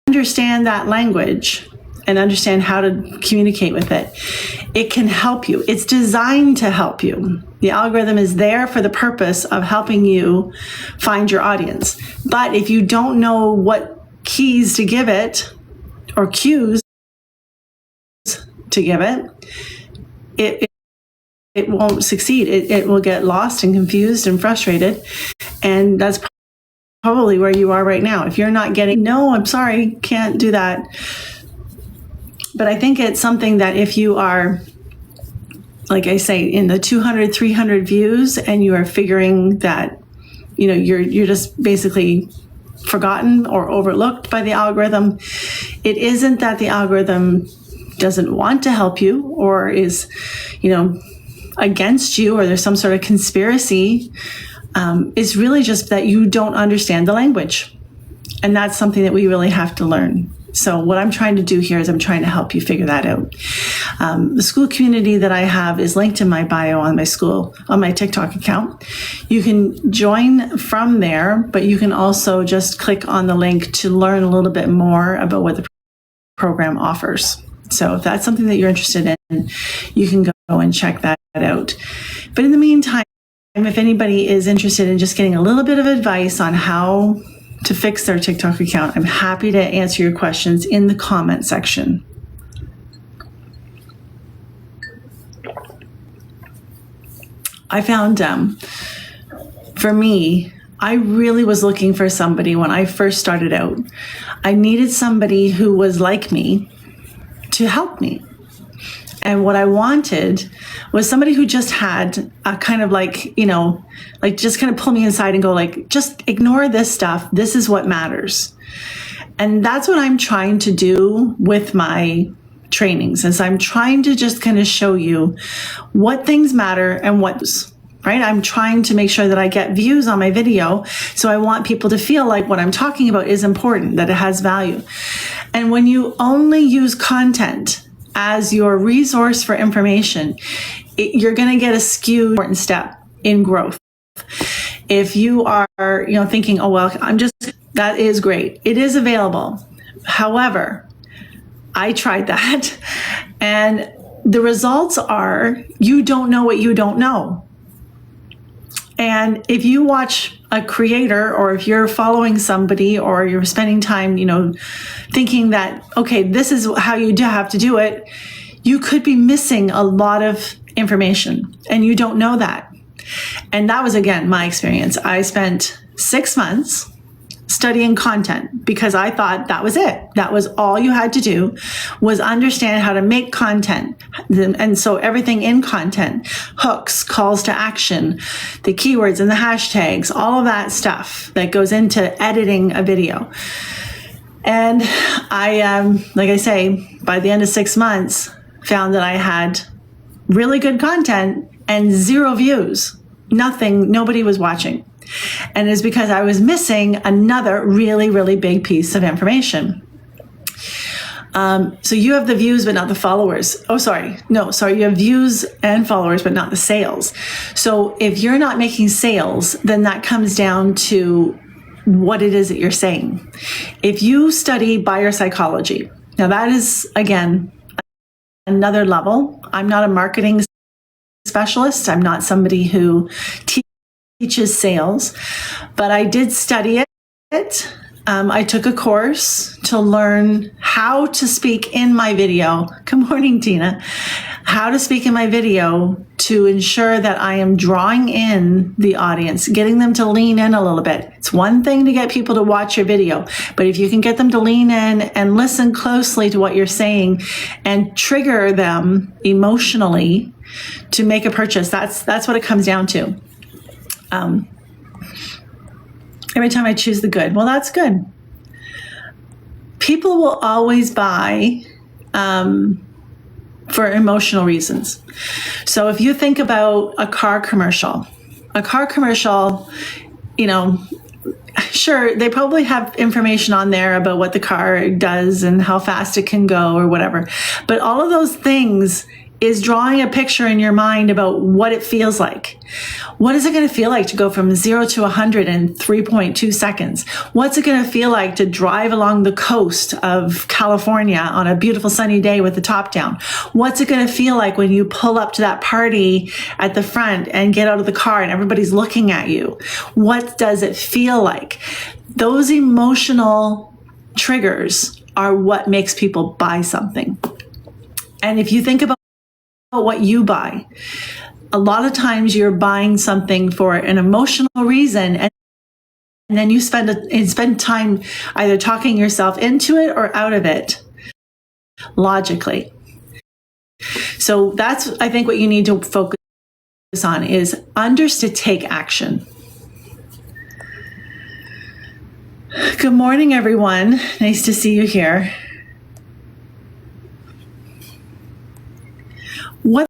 understand that language and understand how to communicate with it, it can help you. It's designed to help you. The algorithm is there for the purpose of helping you find your audience. But if you don't know what keys to give it or cues to give it, it won't succeed. It will get lost and confused and frustrated. And that's probably where you are right now. If you're not getting, no, I'm sorry, can't do that. But I think it's something that if you are, like I say, in the 200, 300 views, and you are figuring that, you're just basically forgotten or overlooked by the algorithm, it isn't that the algorithm doesn't want to help you or is, against you, or there's some sort of conspiracy. It's really just that you don't understand the language. And that's something that we really have to learn. So what I'm trying to do here is I'm trying to help you figure that out. The school community that I have is linked in my bio on my TikTok account. You can join from there, but you can also just click on the link to learn a little bit more about what the program offers. So if that's something that you're interested in, you can go and check that out. But in the meantime, if anybody is interested in just getting a little bit of advice on how to fix their TikTok account, I'm happy to answer your questions in the comment section. I found, for me, I really was looking for somebody when I first started out. I needed somebody who was like me to help me. And what I wanted was somebody who just had a kind of just kind of pull me inside and go just ignore this stuff. This is what matters. And that's what I'm trying to do with my trainings, is I'm trying to just kind of show you what things matter and what's right. I'm trying to make sure that I get views on my video. So I want people to feel like what I'm talking about is important, that it has value. And when you only use content as your resource for information, you're going to get a skewed important step in growth. If you are, thinking, oh, well, that is great. It is available. However, I tried that, and the results are you don't know what you don't know. And if you watch a creator, or if you're following somebody, or you're spending time, thinking that, okay, this is how you have to do it, you could be missing a lot of information, and you don't know that. And that was, again, my experience. I spent 6 months studying content because I thought that was it. That was all you had to do, was understand how to make content. And so everything in content, hooks, calls to action, the keywords and the hashtags, all of that stuff that goes into editing a video. And I, like I say, by the end of 6 months, found that I had really good content and 0 views. Nothing, nobody was watching. And it's because I was missing another really, really big piece of information. So you have the views, but not the followers. Oh, sorry. No, sorry. You have views and followers, but not the sales. So if you're not making sales, then that comes down to what it is that you're saying. If you study buyer psychology, now that is, again, another level. I'm not a marketing specialist. I'm not somebody who teaches sales, but I did study it. I took a course to learn how to speak in my video. Good morning, Tina. How to speak in my video to ensure that I am drawing in the audience, getting them to lean in a little bit. It's one thing to get people to watch your video, but if you can get them to lean in and listen closely to what you're saying and trigger them emotionally to make a purchase, that's what it comes down to. Every time I choose the good. Well, that's good. People will always buy for emotional reasons. So if you think about a car commercial, sure, they probably have information on there about what the car does and how fast it can go or whatever. But all of those things is drawing a picture in your mind about what it feels like. What is it going to feel like to go from 0 to 100 in 3.2 seconds? What's it going to feel like to drive along the coast of California on a beautiful sunny day with the top down? What's it going to feel like when you pull up to that party at the front and get out of the car and everybody's looking at you? What does it feel like? Those emotional triggers are what makes people buy something. And if you think about what you buy, a lot of times you're buying something for an emotional reason, and then you spend time either talking yourself into it or out of it logically. So that's, I think, what you need to focus on is to take action. Good morning, everyone. Nice to see you here.